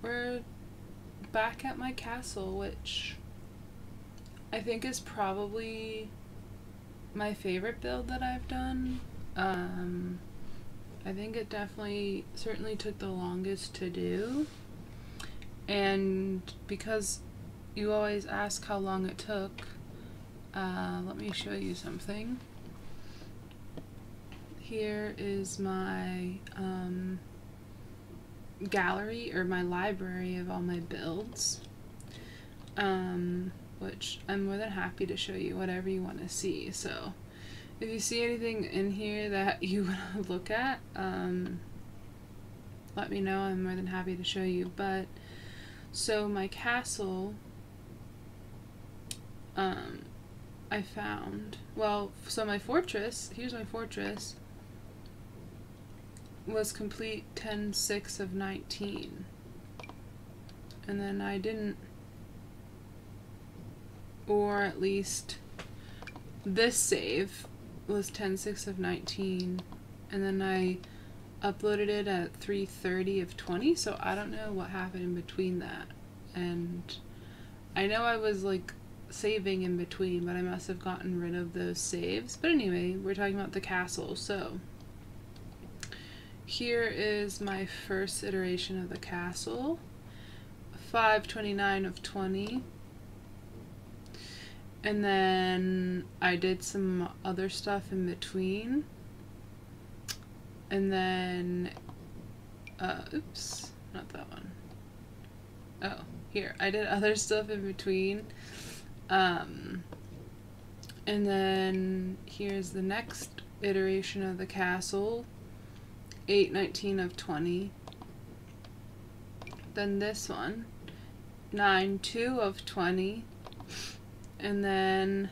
we're back at my castle, which I think is probably my favorite build that I've done. I think it certainly took the longest to do, and because you always ask how long it took, let me show you something. Here is my gallery, or my library of all my builds, which I'm more than happy to show you whatever you want to see. So if you see anything in here that you want to look at, let me know. I'm more than happy to show you. But so my castle, I found, well, so my fortress, here's my fortress, was complete 10/6 of 19. And then I didn't, or at least this save was 10/6 of 19, and then I uploaded it at 3:30 of 20, so I don't know what happened in between that. And I know I was like saving in between, but I must have gotten rid of those saves. But anyway, we're talking about the castle. So here is my first iteration of the castle, 5/29 of 20. And then I did some other stuff in between. And then, oops, not that one. Oh, here, I did other stuff in between. And then here's the next iteration of the castle, 8/19 of 20. Then this one, 9/2 of 20. And then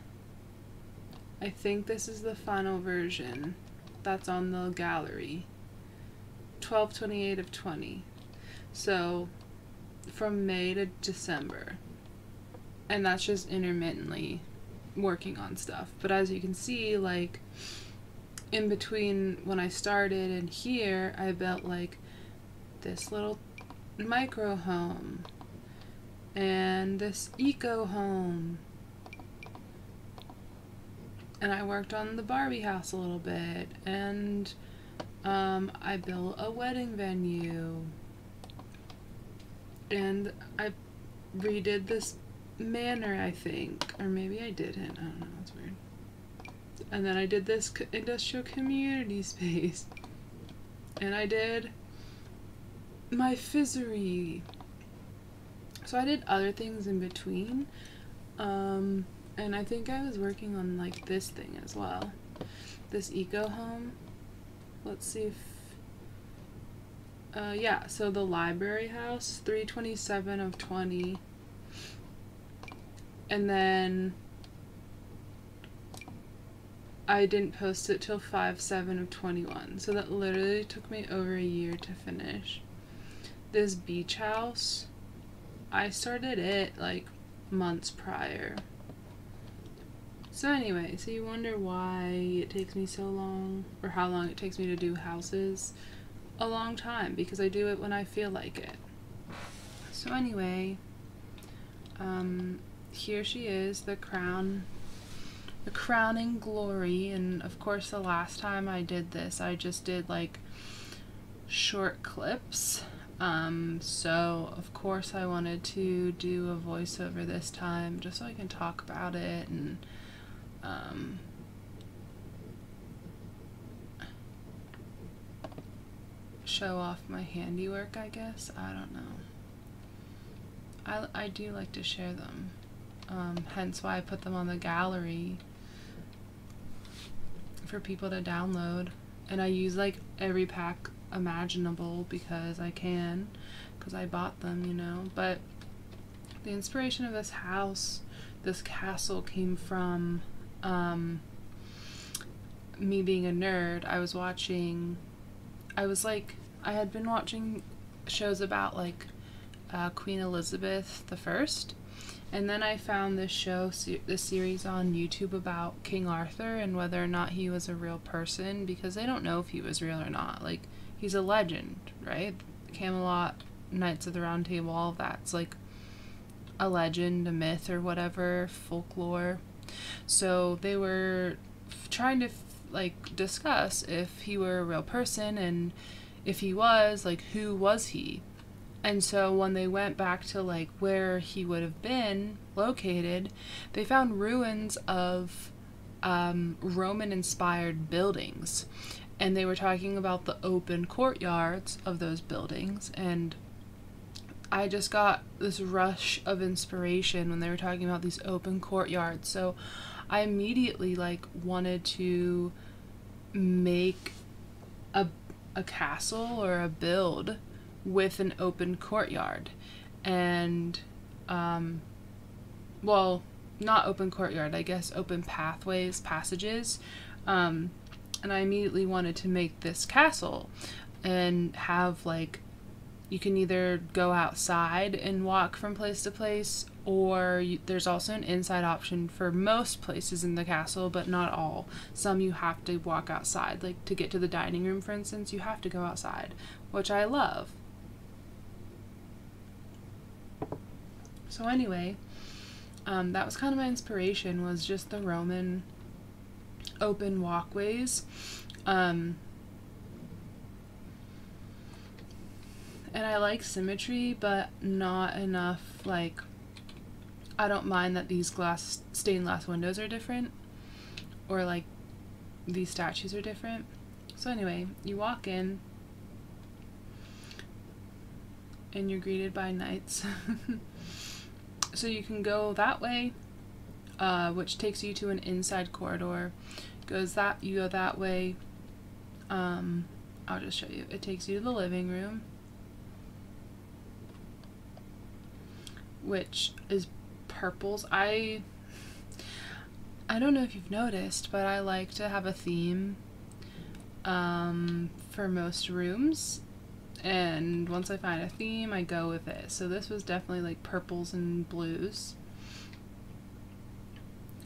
I think this is the final version that's on the gallery, 12/28 of 20. So from May to December. And that's just intermittently working on stuff. But as you can see, like, in between when I started and here, I built like this little micro home and this eco home. And I worked on the Barbie house a little bit, and I built a wedding venue, and I redid this manor, I think, or maybe I didn't, I don't know, that's weird. And then I did this industrial community space, and I did my fizzery. So I did other things in between, and I think I was working on like this thing as well, this eco home. Let's see if, yeah, so the library house, 3/27 of 20. And then I didn't post it till 5/7 of 21. So that literally took me over a year to finish. This beach house, I started it like months prior. So anyway, so you wonder why it takes me so long, or how long it takes me to do houses. A long time, because I do it when I feel like it. So anyway, here she is, the crowning glory. And of course the last time I did this, I just did like short clips. So of course I wanted to do a voiceover this time, just so I can talk about it and show off my handiwork, I guess. I don't know. I do like to share them, hence why I put them on the gallery for people to download. And I use like every pack imaginable because I can, because I bought them, you know. But the inspiration of this house, this castle, came from me being a nerd. I had been watching shows about like Queen Elizabeth I, and then I found this series on YouTube about King Arthur and whether or not he was a real person, because they don't know if he was real or not. Like, he's a legend, right? Camelot Knights of the Round Table, all of that's like a legend, a myth, or whatever, folklore. So they were trying to like discuss if he were a real person, and if he was, like, who was he? And so when they went back to like where he would have been located, they found ruins of Roman inspired buildings, and they were talking about the open courtyards of those buildings. And I just got this rush of inspiration when they were talking about these open courtyards. So I immediately like wanted to make a castle or a build with an open courtyard. And well, not open courtyard, I guess open pathways, passages. And I immediately wanted to make this castle and have like, you can either go outside and walk from place to place, or there's also an inside option for most places in the castle, but not all. Some you have to walk outside, like to get to the dining room, for instance, you have to go outside, which I love. So anyway, that was kind of my inspiration, was just the Roman open walkways. And I like symmetry, but not enough, like, I don't mind that these stained glass windows are different, or like these statues are different. So anyway, you walk in and you're greeted by knights. So you can go that way, which takes you to an inside corridor. You go that way. I'll just show you. It takes you to the living room, which is purples. I don't know if you've noticed, but I like to have a theme for most rooms, and once I find a theme, I go with it. So this was definitely like purples and blues.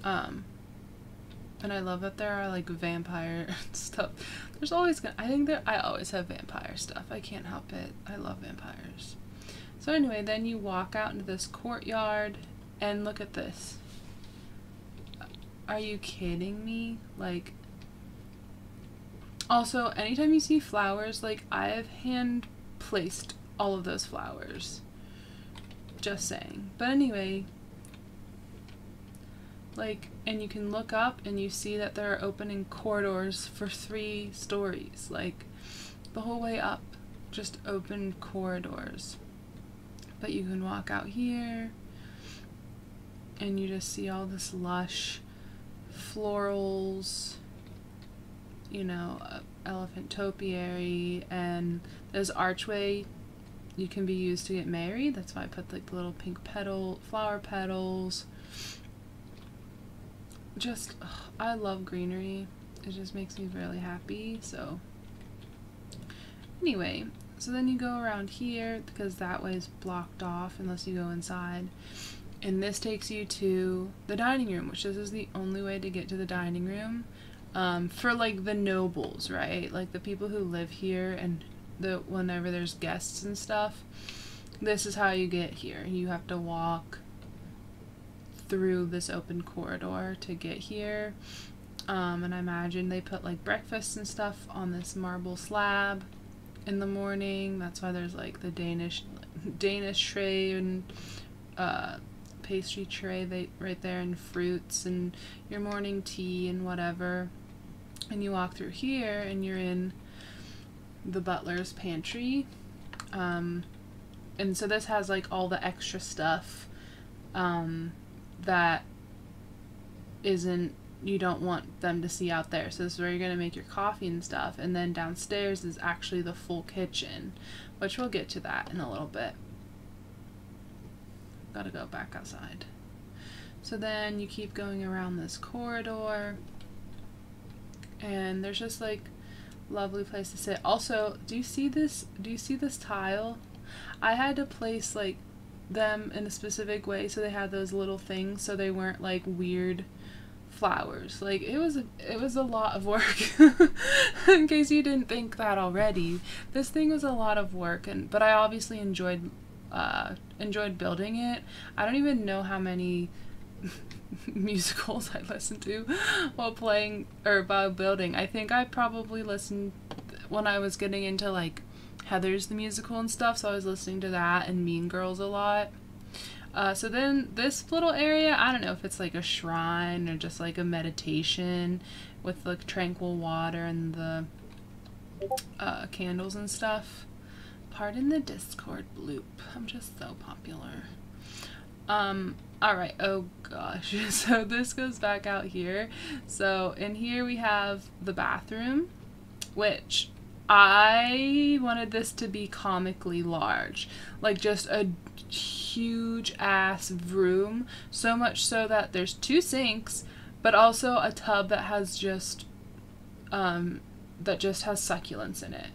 And I love that there are like vampire stuff. There's always I always have vampire stuff. I can't help it. I love vampires. So anyway, then you walk out into this courtyard, and look at this. Are you kidding me? Like, also, anytime you see flowers, like, I have hand placed all of those flowers. Just saying. But anyway, like, and you can look up and you see that there are opening corridors for 3 stories. Like, the whole way up, just open corridors. But you can walk out here and you just see all this lush florals, you know, elephant topiary, and this archway you can be used to get married. That's why I put like the little pink flower petals. Just, I love greenery. It just makes me really happy. So anyway, so then you go around here, because that way is blocked off unless you go inside. And this takes you to the dining room, which this is the only way to get to the dining room for like the nobles, right? Like the people who live here, and whenever there's guests and stuff, this is how you get here. You have to walk through this open corridor to get here. And I imagine they put like breakfast and stuff on this marble slab in the morning. That's why there's like the Danish tray and pastry tray right there, and fruits and your morning tea and whatever. And you walk through here and you're in the butler's pantry. And so this has like all the extra stuff that you don't want them to see out there. So this is where you're going to make your coffee and stuff. And then downstairs is actually the full kitchen, which we'll get to that in a little bit. Gotta go back outside. So then you keep going around this corridor, and there's just like lovely place to sit. Also, do you see this tile? I had to place like them in a specific way so they had those little things so they weren't like weird flowers. Like, it was a lot of work. In case you didn't think that already, this thing was a lot of work, but I obviously enjoyed building it. I don't even know how many musicals I listened to while playing or while building. I think I probably listened when I was getting into like Heather's the musical and stuff, so I was listening to that and Mean Girls a lot. So then this little area, I don't know if it's like a shrine or just like a meditation with the tranquil water and the candles and stuff. Pardon the Discord bloop. I'm just so popular. Alright, oh gosh. So this goes back out here. So in here we have the bathroom, which I wanted this to be comically large. Like just a huge ass room. So much so that there's 2 sinks, but also a tub that has just succulents in it.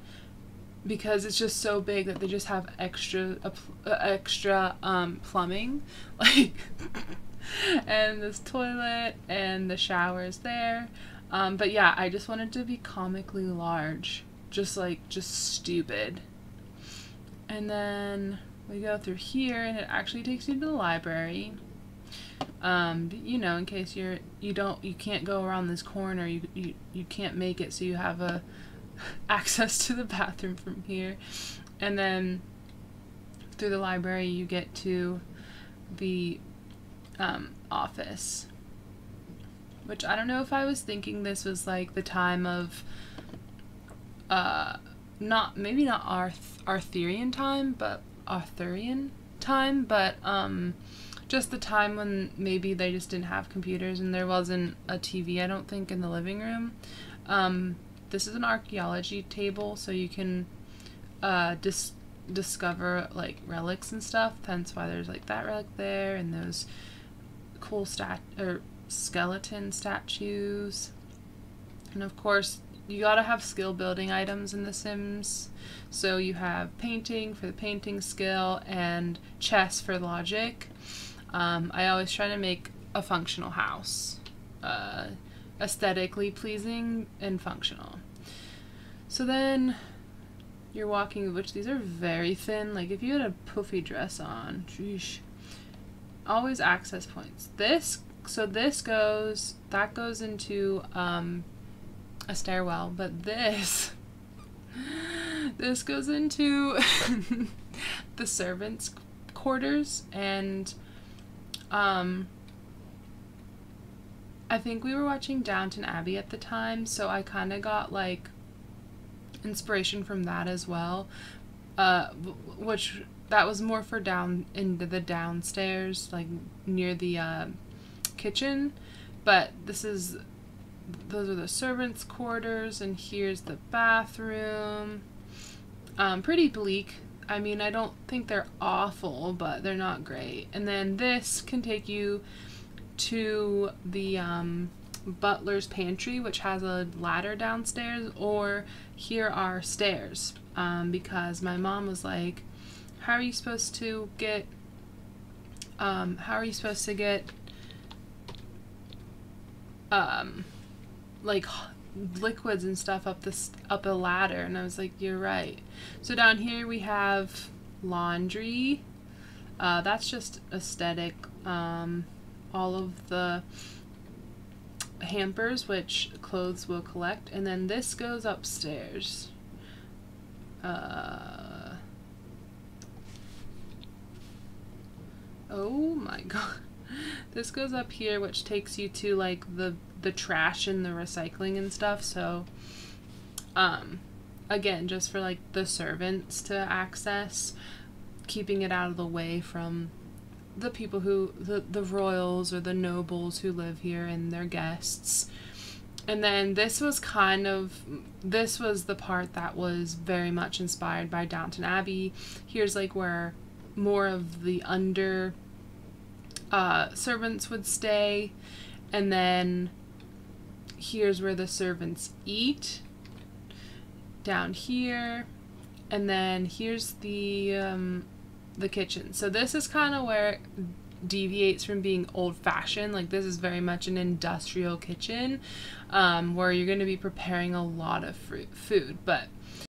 Because it's just so big that they just have extra plumbing, like, and this toilet and the shower is there. But yeah, I just wanted to be comically large, just stupid. And then we go through here, and it actually takes you to the library. You know, in case you can't go around this corner, you can't make it, so you have access to the bathroom from here. And then through the library you get to the office, which I don't know if I was thinking this was like the time of maybe not Arthurian time, but just the time when maybe they just didn't have computers and there wasn't a TV, I don't think, in the living room. This is an archaeology table, so you can discover like relics and stuff. Hence why there's like that relic there and those cool skeleton statues. And of course, you gotta have skill building items in The Sims. So you have painting for the painting skill and chess for logic. I always try to make a functional house. Aesthetically pleasing and functional. So then you're walking, which these are very thin. Like if you had a puffy dress on, sheesh. Always access points. That goes into a stairwell, but this goes into the servants' quarters, and I think we were watching Downton Abbey at the time, so I kind of got like inspiration from that as well, which that was more for down into the downstairs, like near the kitchen, but those are the servants' quarters, and here's the bathroom. Pretty bleak. I mean, I don't think they're awful, but they're not great. And then this can take you to the Butler's Pantry, which has a ladder downstairs, or here are stairs, because my mom was like, how are you supposed to get like liquids and stuff up a ladder? And I was like, you're right. So down here we have laundry. That's just aesthetic. All of the hampers, which clothes will collect, and then this goes upstairs. Oh my god. This goes up here, which takes you to like the trash and the recycling and stuff. So again, just for like the servants to access, keeping it out of the way from the people who the royals or the nobles who live here and their guests. And then this was the part that was very much inspired by Downton Abbey. Here's like where more of the under servants would stay, and then here's where the servants eat down here, and then here's the kitchen. So this is kind of where deviates from being old-fashioned. Like, this is very much an industrial kitchen, where you're going to be preparing a lot of food. But